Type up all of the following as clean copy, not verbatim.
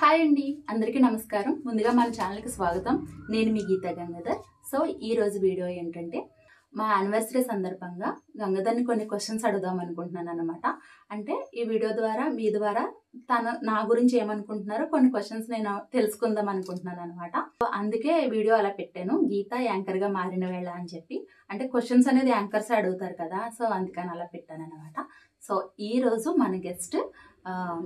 Hi అండి, అందరికీ నమస్కారం. ముందుగా మన ఛానల్కి స్వాగతం. నేను మీ గీతా గంగాధర్. సో ఈ రోజు వీడియో ఏంటంటే మా యానివర్సరీ సందర్భంగా గంగాధర్ని కొన్ని క్వశ్చన్స్ అడుగుదాం అనుకుంటున్నాను అనమాట. అంటే ఈ వీడియో ద్వారా మీ ద్వారా తను నా గురించి ఏమనుకుంటున్నారో కొన్ని క్వశ్చన్స్ నేను తెలుసుకుందాం అనుకుంటున్నాను అనమాట. అందుకే వీడియో అలా పెట్టాను, గీత యాంకర్గా మారిన వేళ అని చెప్పి. అంటే క్వశ్చన్స్ అనేది యాంకర్స్ అడుగుతారు కదా, సో అందుకని అలా పెట్టాను అనమాట. సో ఈ రోజు మన గెస్ట్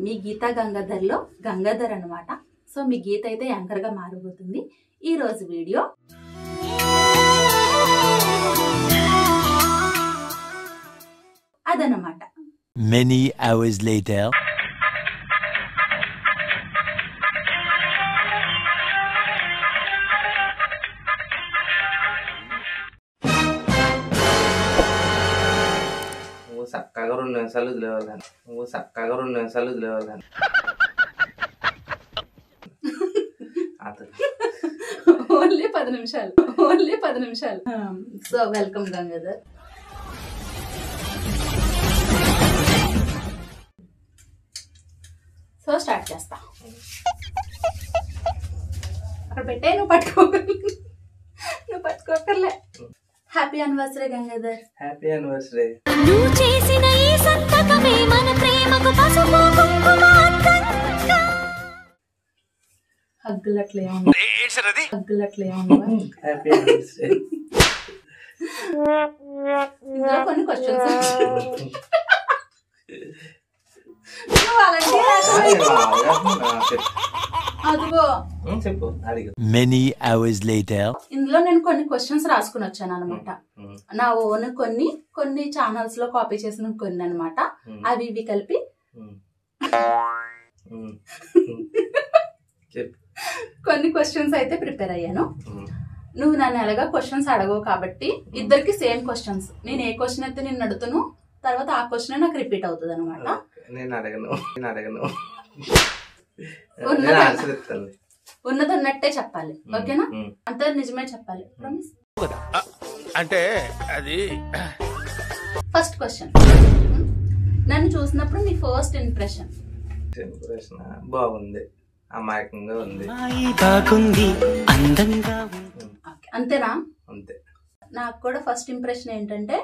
మీ గీతా గంగాధర్లో గంగాధర్ అనమాట. సో మీ గీత అయితే యాంకర్గా మారిపోతుంది ఈ రోజు వీడియో. అదనమాట. Many hours later. చక్కగా 2 నిమిషాలు వదిలేవాళ్ళని ఓన్లీ 10 నిమిషాలు. So welcome Gangadhar. So start చేస్తా. అక్కడ పెట్టే, నువ్వు పట్టుకోకర్లే. Happy anniversary Gangadhar. Happy anniversary. నువ్వు చేసిన ఈ సంతకమే మన ప్రేమకు పసుపు కుంకుమ అందంగా. హగ్గులట్లే ఉంది. Happy anniversary. ఇందులో కొన్ని క్వశ్చన్స్ చెప్పు. Many hours later. ఇందులో నేను కొన్ని క్వశ్చన్స్ రాసుకుని వచ్చాను అనమాట. నా ఓన్ కొన్ని ఛానల్స్ లో కాపీ చేసిన కొన్ని అనమాట. అవి ఇవి కలిపి కొన్ని క్వశ్చన్స్ అయితే ప్రిపేర్ అయ్యాను. నువ్వు నన్ను ఎలాగా క్వశ్చన్స్ అడగవు కాబట్టి ఇద్దరికి సేమ్ క్వశ్చన్స్. నేను ఏ క్వశ్చన్ అయితే నేను అడుగుతాను, తర్వాత ఆ క్వశ్చన్ నాకు రిపీట్ అవుతుంది అనమాట. నేను అడగను. ఉన్నది ఉన్నట్టే చెప్పాలి, ఓకేనా? అంత నిజమే చెప్పాలి, ప్రామిస్. అంటే అది ఫస్ట్ క్వశ్చన్, నన్ను చూసినప్పుడు నీ ఫస్ట్ ఇంప్రెషన్? బాగుంది, అమాయకంగా ఉంది. అంతేనా? అంతే. నాకు కూడా ఫస్ట్ ఇంప్రెషన్ ఏంటంటే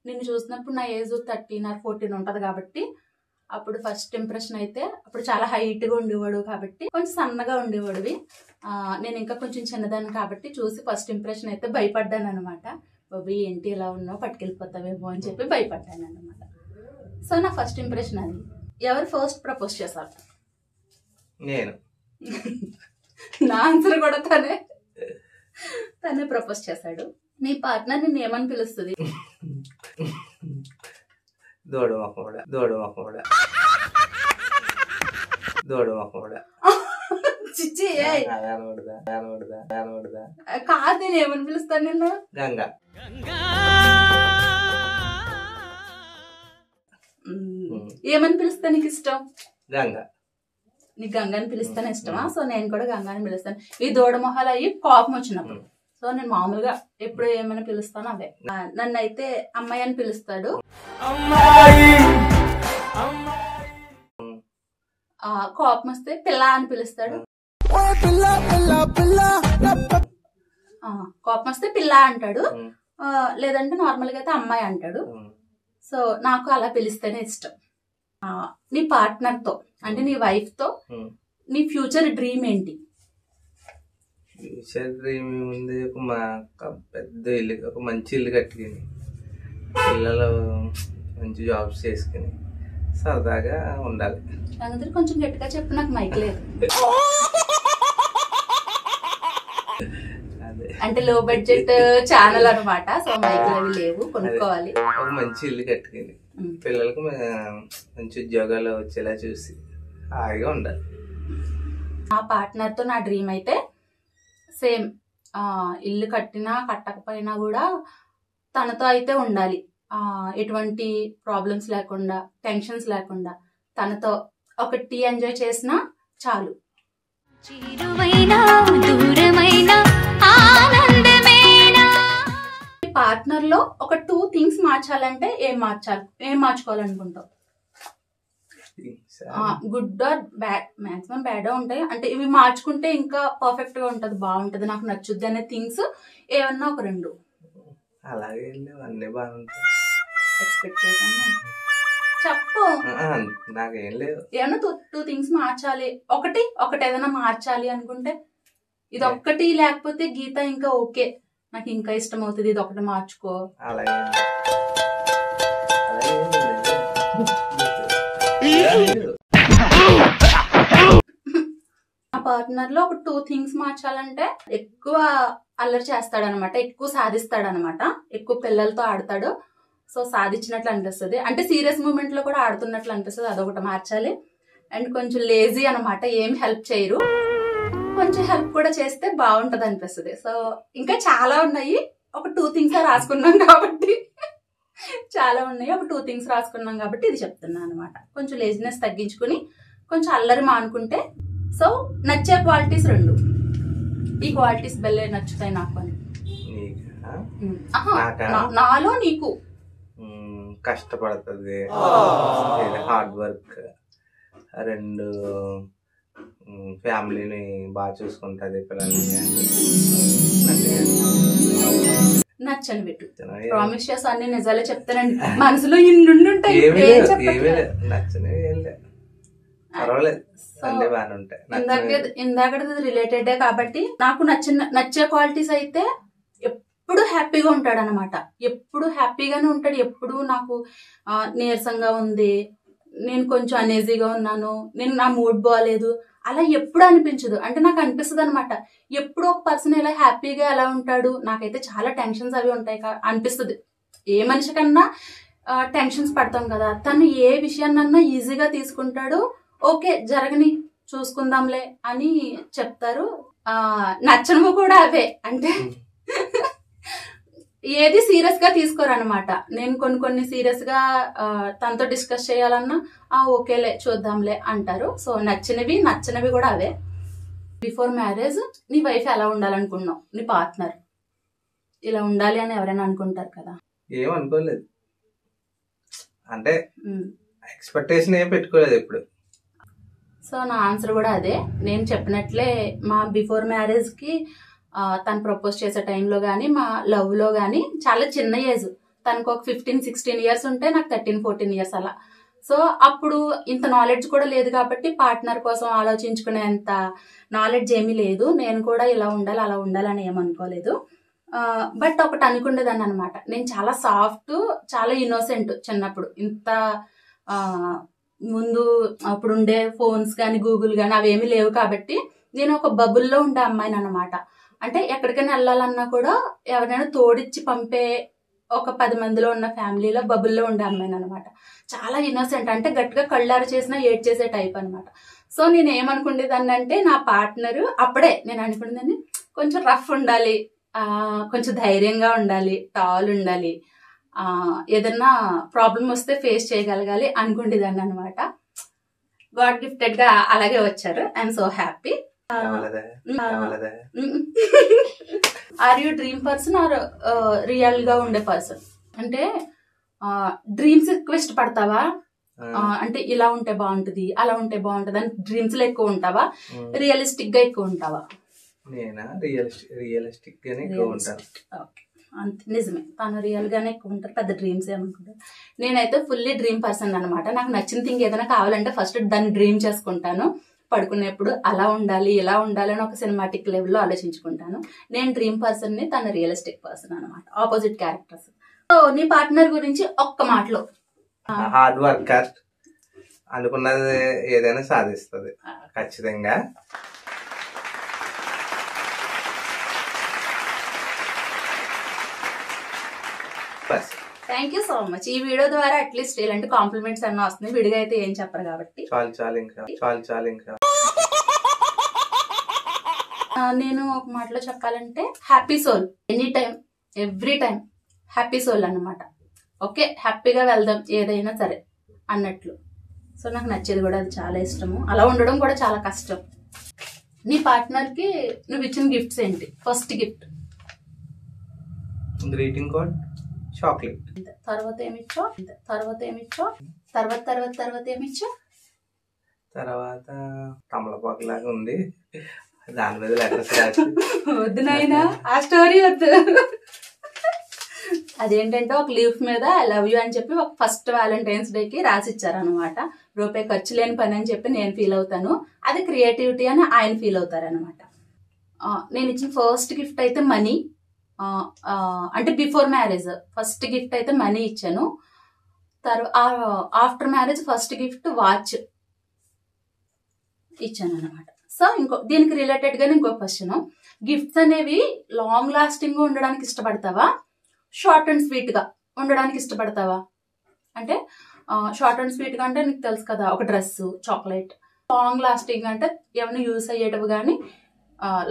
నిన్ను చూసినప్పుడు నా ఏజ్ 13 or 14 ఉంటది కాబట్టి అప్పుడు ఫస్ట్ ఇంప్రెషన్ అయితే అప్పుడు చాలా హైట్ గా ఉండేవాడు కాబట్టి కొంచెం సన్నగా ఉండేవాడివి. నేను ఇంకా కొంచెం చిన్నదాన్ని కాబట్టి చూసి ఫస్ట్ ఇంప్రెషన్ అయితే భయపడ్డాను అనమాట. బాబు ఏంటి ఇలా ఉన్నావు, పట్టుకెళ్ళిపోతావేమో అని చెప్పి భయపడ్డాను అనమాట. సో నా ఫస్ట్ ఇంప్రెషన్ అది. ఎవరు ఫస్ట్ ప్రపోజ్ చేశారు? నేను. నా ఆన్సర్ కూడా తనే ప్రపోజ్ చేశాడు. నీ పార్ట్నర్ నిన్ను ఏమని పిలుస్తుంది? దోడు మొక్కం చిచ్చి కాదు, నేను ఏమని పిలుస్తాను నిన్ను? గంగా. ఏమని పిలుస్తా నీకు ఇష్టం? గంగా. నీకు గంగాని పిలుస్తానే ఇష్టమా? సో నేను కూడా గంగాని పిలుస్తాను. ఈ దూడ మొహాలు అయ్యి కోపం వచ్చినప్పుడు. సో నేను మామూలుగా ఎప్పుడు ఏమైనా పిలుస్తాను అవే. నన్ను అయితే అమ్మాయి అని పిలుస్తాడు. కోపం వస్తే పిల్ల అని పిలుస్తాడు. కోపం వస్తే పిల్ల అంటాడు, లేదంటే నార్మల్ గా అయితే అమ్మాయి అంటాడు. సో నాకు అలా పిలిస్తేనే ఇష్టం. నీ పార్ట్నర్ తో అంటే నీ వైఫ్ తో నీ ఫ్యూచర్ డ్రీమ్ ఏంటి? ఫ్యూచర్ డ్రీమ్ ఉంది, పెద్ద ఇల్లు, ఒక మంచి ఇల్లు కట్టుకుని పిల్లలు మంచి జాబ్స్ చేసుకుని సరదాగా ఉండాలి. అందరూ కొంచెం గట్టిగా చెప్పు, నాకు మైక్ లేదు. అంటే లో బడ్జెట్ ఛానల్ అనమాట. సో మైక్లు అవి లేవు, కొనుక్కోవాలి. ఒక మంచి ఇల్లు కట్టుకుని పిల్లలకు మంచి ఉద్యోగాలు వచ్చేలా చూసి హాయిగా ఉండాలి. ఆ పార్ట్నర్ తో నా డ్రీమ్ అయితే సేమ్, ఇల్లు కట్టినా కట్టకపోయినా కూడా తనతో అయితే ఉండాలి. ఎటువంటి ప్రాబ్లమ్స్ లేకుండా, టెన్షన్స్ లేకుండా తనతో ఒక టీ ఎంజాయ్ చేసినా చాలు. పార్ట్నర్ లో ఒక 2 things మార్చాలంటే ఏం మార్చుకోవాలనుకుంటావు? Good or bad, maximum bad ఉంటాయి. అంటే ఇవి మార్చుకుంటే ఇంకా పర్ఫెక్ట్ గా ఉంటది, బాగుంటది, నాకు నచ్చుద్ది అనే థింగ్స్ ఏమన్నా ఒక 2 అలాగే అన్ని బాగుంటాయి. ఎక్స్పెక్ట్ చేశాను. చెప్పు. నాకేం లేదు. ఏమన్నా 2 థింగ్స్ మార్చాలి, ఒకటి ఏదైనా మార్చాలి అనుకుంటే ఇది ఒక్కటి, లేకపోతే గీత ఇంకా ఓకే నాకు ఇంకా ఇష్టం అవుతుంది ఇది ఒకటి మార్చుకో. అలాగే ఆ పార్ట్నర్ లో ఒక 2 థింగ్స్ మార్చాలంటే ఎక్కువ అల్లరి చేస్తాడనమాట, ఎక్కువ సాధిస్తాడనమాట, ఎక్కువ పిల్లలతో ఆడతాడు. సో సాధించినట్లు అనిపిస్తుంది, అంటే సీరియస్ మూమెంట్ లో కూడా ఆడుతున్నట్లు అనిపిస్తుంది, అదొకటి మార్చాలి. అండ్ కొంచెం లేజీ అనమాట, ఏం హెల్ప్ చేయరు, కొంచెం హెల్ప్ కూడా చేస్తే బాగుంటది అనిపిస్తుంది. సో ఇంకా చాలా ఉన్నాయి, ఒక 2 థింగ్స్ రాసుకున్నాం కాబట్టి చాలా ఉన్నాయి, ఒక 2 థింగ్స్ రాసుకున్నాం కాబట్టి ఇది చెప్తున్నాను అనమాట. కొంచెం లేజినెస్ తగ్గించుకుని కొంచెం అల్లరి మానుకుంటే. సో నచ్చే క్వాలిటీస్ 2, ఈ క్వాలిటీస్ బెల్లే నచ్చుతాయి నాకు అని. నాలో నీకు కష్టపడుతుంది, హార్డ్ వర్క్, 2 ఫ్యామిలీని బాగా చూసుకుంటది, పిల్లల్ని. నచ్చని పెట్టు, ప్రామిస్ చేసి అన్ని నిజాలే చెప్తానండి, మనసులో ఇన్ని ఉంటాయి. నచ్చని పర్వాలేదు, ఇందాకది రిలేటెడ్ కాబట్టి నాకు నచ్చే క్వాలిటీస్ అయితే ఎప్పుడు హ్యాపీగా ఉంటాడు అనమాట, ఎప్పుడు హ్యాపీగానే ఉంటాడు. ఎప్పుడు నాకు నీరసంగా ఉంది, నేను కొంచెం అనేజీగా ఉన్నాను, నేను నా మూడ్ బాగాలేదు, అలా ఎప్పుడు అనిపించదు. అంటే నాకు అనిపిస్తుంది అనమాట, ఎప్పుడు ఒక పర్సన్ ఇలా హ్యాపీగా ఎలా ఉంటాడు, నాకైతే చాలా టెన్షన్స్ అవి ఉంటాయి అనిపిస్తుంది. ఏ మనిషి కన్నా టెన్షన్స్ పడతాం కదా, తను ఏ విషయాన్నన్నా ఈజీగా తీసుకుంటాడు. ఓకే జరగని చూసుకుందాంలే అని చెప్తారు. నచ్చనివి కూడా అవే, అంటే ఏది సీరియస్ గా తీసుకోరు అనమాట. నేను కొన్ని సీరియస్ గా తనతో డిస్కస్ చేయాలన్నా ఓకేలే చూద్దాంలే అంటారు. సో నచ్చినవి కూడా అవే. బిఫోర్ మ్యారేజ్ నీ వైఫ్ ఎలా ఉండాలనుకున్నావు, నీ పార్ట్నర్ ఇలా ఉండాలి అని ఎవరైనా అనుకుంటారు కదా? ఏమనుకోలేదు, అంటే ఎక్స్పెక్టేషన్ ఏం పెట్టుకోలేదు ఎప్పుడు. సో నా ఆన్సర్ కూడా అదే. నేను చెప్పినట్లే మా బిఫోర్ మ్యారేజ్ కి తను ప్రపోజ్ చేసే టైంలో కానీ మా లవ్ లో కానీ చాలా చిన్న ఏజ్, తనకు ఒక 15-16 ఇయర్స్ ఉంటే నాకు 13-14 ఇయర్స్ అలా. సో అప్పుడు ఇంత నాలెడ్జ్ కూడా లేదు కాబట్టి పార్ట్నర్ కోసం ఆలోచించుకునేంత నాలెడ్జ్ ఏమీ లేదు. నేను కూడా ఇలా ఉండాలి అలా ఉండాలని ఏమనుకోలేదు. బట్ ఒకటి అనుకునేదాన్ని అనమాట, నేను చాలా సాఫ్ట్, చాలా ఇన్నోసెంట్ చిన్నప్పుడు. ఇంత ముందు అప్పుడు ఉండే ఫోన్స్ కానీ గూగుల్ కానీ అవేమీ లేవు కాబట్టి నేను ఒక బబుల్లో ఉండే అమ్మాయిని అనమాట. అంటే ఎక్కడికైనా వెళ్ళాలన్నా కూడా ఎవరైనా తోడిచ్చి పంపే ఒక 10 మందిలో ఉన్న ఫ్యామిలీలో బబుల్లో ఉండే అమ్మాయిని అనమాట. చాలా ఇన్నోసెంట్, అంటే గట్టిగా కళ్ళారు చేసినా ఏడ్ చేసే టైప్ అనమాట. సో నేను ఏమనుకునేదాన్ని అంటే నా పార్ట్నర్ అప్పుడే నేను అనుకునేదాన్ని కొంచెం రఫ్ ఉండాలి, కొంచెం ధైర్యంగా ఉండాలి, టాల్ ఉండాలి, ఏదన్నా ప్రాబ్లం వస్తే ఫేస్ చేయగలగాలి అనుకునేదాన్ని అనమాట. గాడ్ గిఫ్టెడ్ గా అలాగే వచ్చారు. I'm so happy. Are you dream person or real గా ఉండే పర్సన్? అంటే డ్రీమ్స్ ఎక్కువ ఇష్టపడతావా, అంటే ఇలా ఉంటే బాగుంటది అలా ఉంటే బాగుంటది అని డ్రీమ్స్ లో ఎక్కువ ఉంటావా, రియలిస్టిక్ గా ఎక్కువ ఉంటావా? నేనా రియలిస్టిక్ గానే ఎక్కువ ఉంటాను. ఓకే, అంతే, నిజమే. తను రియల్ గానే ఎక్కువ ఉంటారు, పెద్ద డ్రీమ్స్ ఏమనుకుంటారు. నేనైతే ఫుల్లీ డ్రీమ్ పర్సన్ అనమాట. నాకు నచ్చిన థింగ్ ఏదైనా కావాలంటే ఫస్ట్ దాన్ని డ్రీమ్ చేసుకుంటాను. పడుకునేప్పుడు అలా ఉండాలి ఇలా ఉండాలి అని ఒక సినిమాటిక్ లెవెల్లో ఆలోచించుకుంటాను. నేను డ్రీమ్ పర్సన్ ని, తను రియలిస్టిక్ పర్సన్ అనమాట, ఆపోజిట్ క్యారెక్టర్స్. సో నీ పార్ట్నర్ గురించి ఒక్క మాటలో, హార్డ్ వర్కర్, అనుకున్నది ఏదైనా సాధిస్తుంది ఖచ్చితంగా. Thank you so much. ఈ వీడియో ద్వారా అట్లీస్ట్ ఇలాంటి కాంప్లిమెంట్స్ అన్న వస్తున్నాయి, విడిగా అయితే ఏం చెప్పరు కాబట్టి చాలు ఇంకా. నేను ఒక మాటలో చెప్పాలంటే happy soul, any time every time happy soul అన్నమాట. ఓకే, హ్యాపీగా వెళ్దాం ఏదైనా సరే అన్నట్లు. సో నాకు నచ్చేది కూడా అది చాలా ఇష్టము, అలా ఉండడం కూడా చాలా కష్టం. నీ పార్ట్నర్ కి నువ్వు ఇచ్చిన గిఫ్ట్స్ ఏంటి? First gift greeting card, chocolate. తర్వాత ఏమిచ్చో, తర్వాత ఏమిచ్చో, తర్వాత ఏమిచ్చో? తర్వాత తమలపాకు లాగా ఉంది, దాని మీద లెటర్స్ రాసి. వద్దు నాయనా ఆ స్టోరీ వద్దు. అదేంటంటే ఒక లీఫ్ మీద ఐ లవ్ యూ అని చెప్పి ఒక ఫస్ట్ వ్యాలంటైన్స్ డేకి రాసి ఇచ్చారనమాట. రూపాయి ఖర్చు లేని పని అని చెప్పి నేను ఫీల్ అవుతాను, అది క్రియేటివిటీ అని ఆయన ఫీల్ అవుతారనమాట. నేను ఇచ్చిన ఫస్ట్ గిఫ్ట్ అయితే మనీ, అంటే బిఫోర్ మ్యారేజ్ ఫస్ట్ గిఫ్ట్ అయితే మనీ ఇచ్చాను. After marriage first gift watch ఇచ్చాను అనమాట. సో దీనికి రిలేటెడ్ గా ఇంకో క్వశ్చన్, గిఫ్ట్స్ అనేవి లాంగ్ లాస్టింగ్ ఉండడానికి ఇష్టపడతావా, షార్ట్ అండ్ స్వీట్ గా ఉండడానికి ఇష్టపడతావా? అంటే షార్ట్ అండ్ స్వీట్ గా అంటే నీకు తెలుసు కదా, ఒక డ్రెస్, చాక్లెట్. లాంగ్ లాస్టింగ్ అంటే ఏమైనా యూస్ అయ్యేటివి కానీ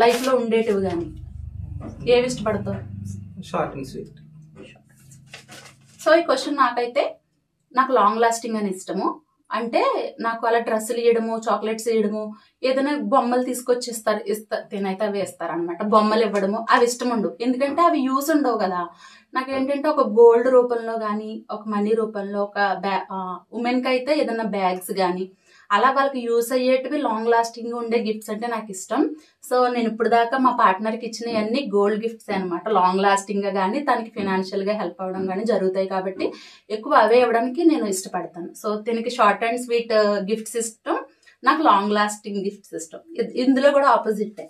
లైఫ్ లో ఉండేటివి కానీ ఏవి ఇష్టపడతావు? Short and sweet. సో ఈ క్వశ్చన్ నాకు లాంగ్ లాస్టింగ్ అని ఇష్టము. అంటే నాకు అలా డ్రెస్సులు ఇవ్వడము, చాక్లెట్స్ ఇవ్వడము, ఏదైనా బొమ్మలు తీసుకొచ్చి తినైతే అవి ఇస్తారు అనమాట. బొమ్మలు ఇవ్వడము అవి ఇష్టం ఉండవు, ఎందుకంటే అవి యూస్ ఉండవు కదా. నాకేంటంటే ఒక గోల్డ్ రూపంలో కానీ, ఒక మనీ రూపంలో, ఒక ఉమెన్ కి అయితే ఏదైనా బ్యాగ్స్ కానీ అలా వాళ్ళకి యూస్ అయ్యేటివి లాంగ్ లాస్టింగ్ ఉండే గిఫ్ట్స్ అంటే నాకు ఇష్టం. సో నేను ఇప్పుడు దాకా మా పార్ట్నర్ కి ఇచ్చినవన్నీ గోల్డ్ గిఫ్ట్స్ అనమాట. లాంగ్ లాస్టింగ్ గా కానీ తనకి ఫైనాన్షియల్ గా హెల్ప్ అవ్వడం కానీ జరుగుతాయి కాబట్టి ఎక్కువ అవే ఇవ్వడానికి నేను ఇష్టపడతాను. సో దీనికి షార్ట్ అండ్ స్వీట్ గిఫ్ట్స్ ఇష్టం, నాకు లాంగ్ లాస్టింగ్ గిఫ్ట్స్ ఇష్టం. ఇందులో కూడా ఆపోజిట్.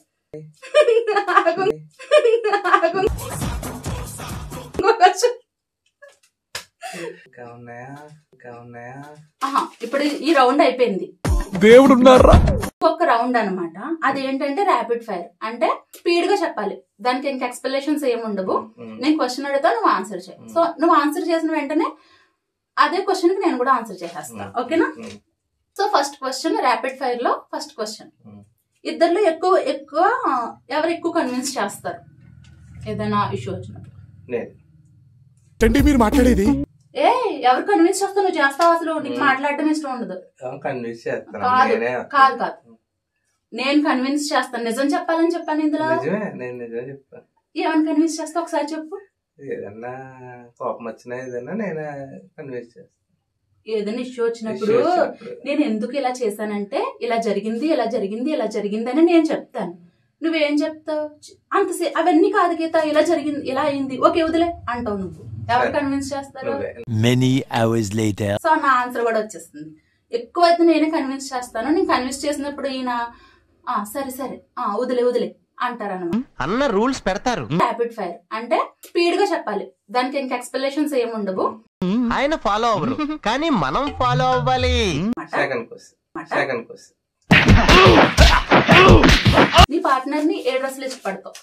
ఇప్పుడు ఈ రౌండ్ అయిపోయింది, దేవుడు ఒక రౌండ్ అనమాట. అదేంటంటే ర్యాపిడ్ ఫైర్, అంటే స్పీడ్ గా చెప్పాలి, దానికి ఇంకా ఎక్స్ప్లెనేషన్స్ ఏమి ఉండవు. నేను క్వశ్చన్ అడుగుతా, నువ్వు ఆన్సర్ చేయి. సో నువ్వు ఆన్సర్ చేసిన వెంటనే అదే క్వశ్చన్ కి నేను కూడా ఆన్సర్ చేసేస్తా, ఓకేనా? So first question rapid fire లో ఫస్ట్ క్వశ్చన్, ఇద్దరిలో ఎక్కువ ఎవరు ఎక్కువ కన్విన్స్ చేస్తారు ఏదైనా ఇష్యూ వచ్చినప్పుడు? మీరు మాట్లాడేది ఎవరు కన్విన్స్ చేస్తావు? నువ్వు చేస్తావు, అసలు నీకు మాట్లాడడం ఇష్టం ఉండదు. కాదు నేను కన్విన్స్ చేస్తాను, నిజం చెప్పాలని చెప్పాను ఇందులో. ఏమని కన్విన్స్ చేస్తా ఒకసారి చెప్పు. ఏదన్నా కోపం వచ్చినా ఏదన్నా నేను కన్విన్స్ చేస్తాను. ఏదైనా ఇష్యూ వచ్చినప్పుడు నేను ఎందుకు ఇలా చేశానంటే ఇలా జరిగింది అని నేను చెప్తాను. నువ్వేం చెప్తావు? అవన్నీ కాదు గీత, ఇలా జరిగింది, ఇలా అయింది, ఓకే వదిలే అంటావు నువ్వు. ఎవరు కన్విన్స్ చేస్తారు? Many hours later. సో నా ఆన్సర్ కూడా వచ్చేస్తుంది. ఎక్కువైతే నేనే కన్విన్స్ చేస్తాను. నేను కన్విన్స్ చేసినప్పుడు ఈయన సరే వదిలే అంటారన్నమాట. అన్న రూల్స్ పెడతారు. ర్యాపిడ్ ఫైర్ అంటే స్పీడ్ గా చెప్పాలి, దానికి ఇంకా ఎక్స్ప్లెనేషన్స్ ఏమి ఉండవు. ఆయన ఫాలో అవ్వరు కానీ మనం ఫాలో అవ్వాలి. నీ పార్ట్నర్ ని ఏ డ్రెస్సులు ఇష్టపడతావు,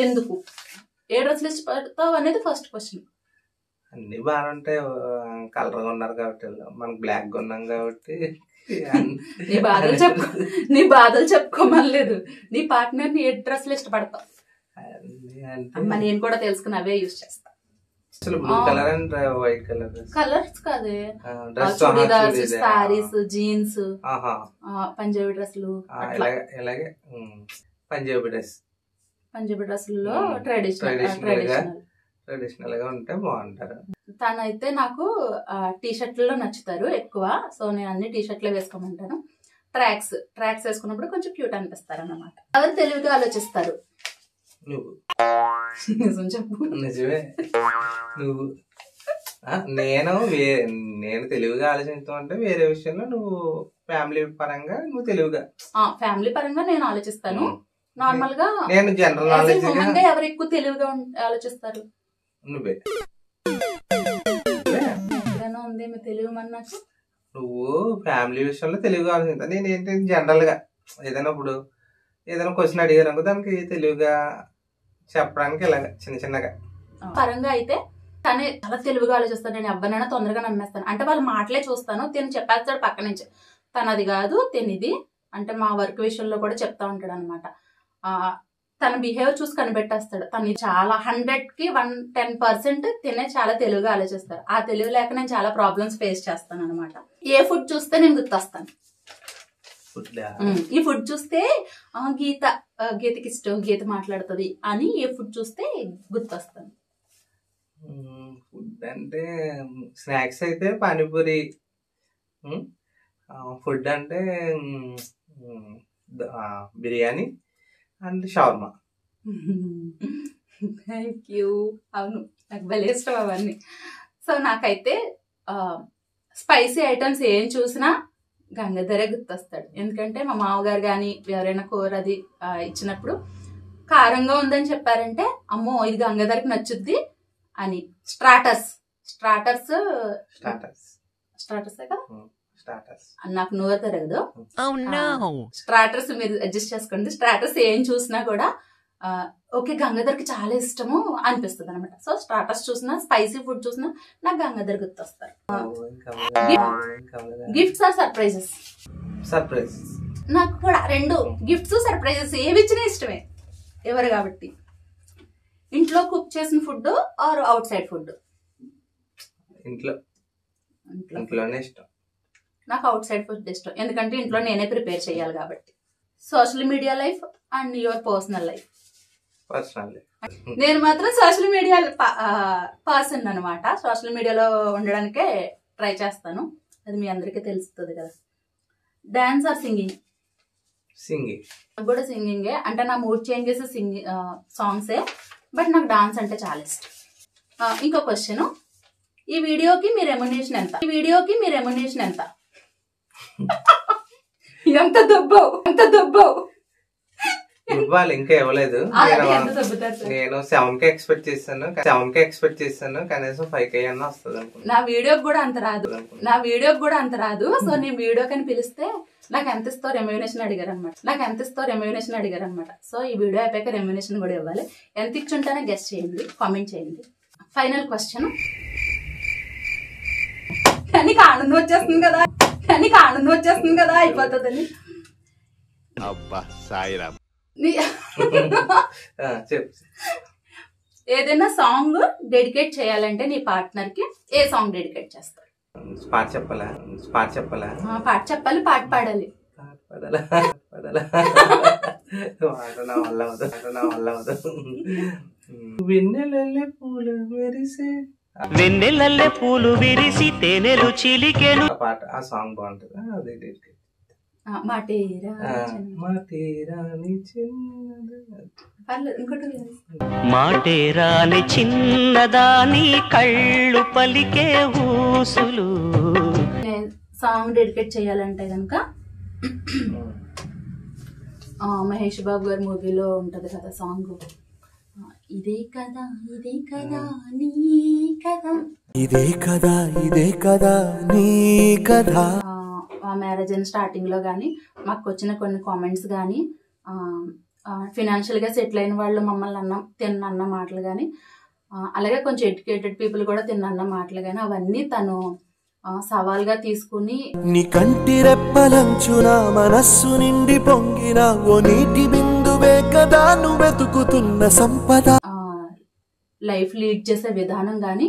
ఎందుకు ఏ డ్రెస్సులు ఇష్టపడతావు అనేది ఫస్ట్ క్వశ్చన్. అన్ని బాగా ఉంటాయి, కలర్ గా ఉన్నారు కాబట్టి, మనకు బ్లాక్ గా ఉన్నాం కాబట్టి. నీ బాధలు చెప్పుకోమలేదు. నీ పార్ట్నర్ ని ఏ డ్రెస్సులు ఇష్టపడతావు? అమ్మ నేను కూడా తెలుసుకుని అవే యూజ్ చేస్తా. Blue colour and white colour colours కాదే, చుడీదార్స్, సారీస్, జీన్స్, పంజాబీ డ్రెస్సులు. ఇలాగే పంజాబీ డ్రెస్సుల్లో ట్రెడిషనల్ గా ఉంటే బాగుంటారు. తనైతే నాకు టీ షర్ట్లలో నచ్చుతారు ఎక్కువ. సో నేను అన్ని టీ షర్ట్లే వేసుకోమంటాను. ట్రాక్స్ వేసుకున్నప్పుడు కొంచెం క్యూట్ అనిపిస్తారు అన్నమాట. ఎవరు తెలివిగా ఆలోచిస్తారు? నువ్వు. నిజం చెప్పు. నిజమే నువ్వు. నేను తెలివిగా ఆలోచించడం అంటే వేరే విషయంలో, నువ్వు ఫ్యామిలీ పరంగా నువ్వు తెలివిగా. ఫ్యామిలీ పరంగా నేను ఆలోచిస్తాను. నార్మల్ గా నేను జనరల్ నాలెడ్జ్ ఎవరు ఎక్కువ తెలివిగా ఆలోచిస్తారు? నువ్వే. ఉంది మీ తెలివి నాకు. నువ్వు ఫ్యామిలీ విషయంలో తెలివిగా ఆలోచిస్తా. నేను ఏంటి జనరల్ గా ఏదైనా క్వశ్చన్ అడిగారు అనుకో, దానికి తెలివిగా చెప్పడానికి ఇలాగ చిన్నగా పరంగా అయితే తనే చాలా తెలివిగా ఆలోచిస్తాను. నేను ఎవరినైనా తొందరగా నమ్మేస్తాను. అంటే వాళ్ళ మాటలే చూస్తాను, తిని చెప్పేస్తాడు పక్క నుంచి, తను అది కాదు తినిది అంటే. మా వర్క్ విషయంలో కూడా చెప్తా ఉంటాడు అనమాట. తన బిహేవియర్ చూసి కనిపెట్టేస్తాడు. తను చాలా 100కి 110% తినే చాలా తెలివిగా ఆలోచిస్తారు. ఆ తెలివి లేక నేను చాలా ప్రాబ్లమ్స్ ఫేస్ చేస్తాను అనమాట. ఏ ఫుడ్ చూస్తే నేను గుర్తొస్తాను. ఈ ఫుడ్ చూస్తే గీతకి ఇష్టం, గీత మాట్లాడుతుంది అని ఏ ఫుడ్ చూస్తే గుర్తొస్తాను. ఫుడ్ అంటే స్నాక్స్ అయితే పానీపూరి, ఫుడ్ అంటే biryani and shawarma. Thank you. అవును, నాకు భలే ఇష్టం అవన్నీ. సో నాకైతే స్పైసీ ఐటమ్స్ ఏం చూసినా గంగాధరే గుర్తొస్తాడు. ఎందుకంటే మా మామగారు కానీ ఎవరైనా కూర అది ఇచ్చినప్పుడు కారంగా ఉందని చెప్పారంటే అమ్మో ఇది గంగాధరకి నచ్చుద్ది అని. స్టార్టర్స్ కదా, నాకు నోరు తిరగదు. స్టార్టర్స్ మీరు అడ్జస్ట్ చేసుకోండి. స్టార్టర్స్ ఏం చూసినా కూడా ఓకే గంగాధర్కి చాలా ఇష్టము అనిపిస్తుంది అనమాట. సో స్టార్టర్స్ చూసినా స్పైసీ ఫుడ్ చూసినా నాకు గంగాధర్ గుర్తొస్తారు. Gifts or surprises? నాకు కూడా రెండు, గిఫ్ట్స్ సర్ప్రైజెస్ ఏవి ఇచ్చినా ఇష్టమే ఎవరు కాబట్టి. ఇంట్లో కుక్ చేసిన food or outside food? ఇంట్లోనే ఇష్టం. నాకు అవుట్ సైడ్ ఫుడ్ ఇష్టం, ఎందుకంటే ఇంట్లో నేనే ప్రిపేర్ చేయాలి కాబట్టి. Social media life and your personal life? నేను మాత్రం సోషల్ మీడియా పర్సన్ అనమాట. సోషల్ మీడియాలో ఉండడానికే ట్రై చేస్తాను, అది మీ అందరికీ తెలుస్తుంది కదా. Dance or singing? నాకు కూడా సింగింగే, అంటే నా మూడ్ చేంజ్ చేసే సాంగ్సే, బట్ నాకు డాన్స్ అంటే చాలా ఇష్టం. ఇంకో క్వశ్చన్, ఈ వీడియోకి మీ రెమ్యునరేషన్ ఎంత? ఎంత దొబ్బవు ఇవ్వాలి, ఇంకా ఇవ్వలేదు. నేను 7K ఎక్స్పెక్ట్ చేశాను, కనీసం 5K అన్న వస్తుంది అనుకుంటా. నా వీడియోకి కూడా అంత రాదు. సో నేను వీడియోకని పిలిస్తే నాకు ఎంత ఇస్తావు రెమ్యునరేషన్ అడిగారు అనమాట. సో ఈ వీడియో అయిపోయాక రెమ్యునరేషన్ కూడా ఇవ్వాలి. ఎంత ఇచ్చుంటానో గెస్ట్ చేయండి, కామెంట్ చేయండి. ఫైనల్ క్వశ్చన్, కానీ ఆనందం వచ్చేస్తుంది కదా అయిపోతుందని. ఏదైనా సాంగ్ డెడికేట్ చేయాలంటే నీ పార్ట్నర్ కి ఏ సాంగ్ డెడికేట్ చేస్తారు? పాట చెప్పాలి, పాట పాడాలి. వెన్నెలల్లే పూలు విరిసి తేనెలు చిలికెను. ఆ సాంగ్ బాగుంటుంది, అది డెడికేట్. మాటేరాని చిన్నదాని కళ్ళు పలికే ఊసులు. సాంగ్ డెడికేట్ చేయాలంటే కనుక మహేష్ బాబు గారి మూవీలో ఉంటది కదా సాంగ్, ఇదే కదా నీ కథ. ఆ మ్యారేజ్ అయిన స్టార్టింగ్ లో గానీ మాకు వచ్చిన కొన్ని కామెంట్స్ గానీ, ఫినాన్షియల్ గా సెటిల్ అయిన వాళ్ళు మమ్మల్ని తిన్న మాటలు గానీ, అలాగే కొంచెం ఎడ్యుకేటెడ్ పీపుల్ కూడా తిన్న మాటలు గానీ, అవన్నీ తను సవాల్గా తీసుకుని నీ కంటి రెప్పలంచున మనస్సు నిండి పొంగిన ఓ నీటి బిందువే కదా నువ్వు వెతుకుతున్న సంపద లైఫ్ లీడ్ చేసే విధానం గానీ,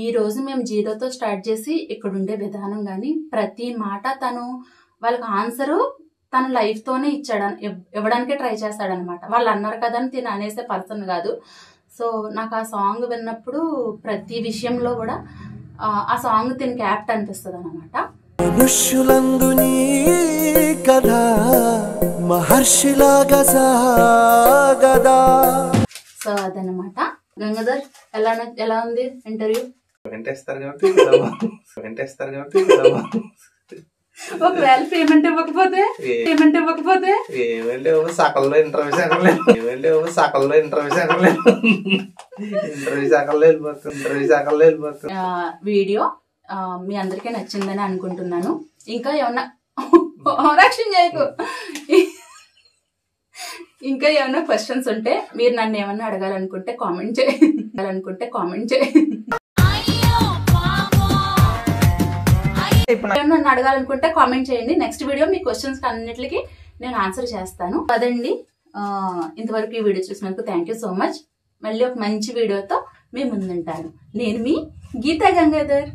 ఈ రోజు మేము జీరోతో స్టార్ట్ చేసి ఇక్కడ ఉండే విధానం గానీ, ప్రతి మాట తను వాళ్ళకి ఆన్సరు తన లైఫ్ తోనే ఇవ్వడానికే ట్రై చేస్తాడనమాట. వాళ్ళు అన్నారు కదా అని తిని అనేసే పర్సన్ కాదు. సో నాకు ఆ సాంగ్ విన్నప్పుడు ప్రతి విషయంలో కూడా ఆ సాంగ్ తిని క్యాప్ట్ అనిపిస్తుంది అనమాట. మనుష్యులందు నీ కథ మహర్షిలాగా సాగదా. సో అదనమాట. గంగాధర్ ఎలా ఉంది ఇంటర్వ్యూ? ఒకవేళ పేమెంట్ ఇవ్వకపోతే సకల్లో ఇంటర్వ్యూ వెళ్ళిపోతుంది. వీడియో మీ అందరికీ నచ్చిందని అనుకుంటున్నాను. ఇంకా ఏమన్నా రక్షణ చేయకు, ఇంకా ఏమన్నా క్వశ్చన్స్ ఉంటే మీరు నన్ను ఏమన్నా అడగాలనుకుంటే కామెంట్ నన్ను అడగాలనుకుంటే కామెంట్ చేయండి. నెక్స్ట్ వీడియో మీ క్వశ్చన్స్ అన్నిటికీ నేను ఆన్సర్ చేస్తాను. అదండి, ఇంతవరకు ఈ వీడియో చూసినందుకు థ్యాంక్ యూ సో మచ్. మళ్ళీ ఒక మంచి వీడియోతో మీ ముందుంటాను. నేను మీ గీతా గంగాధర్.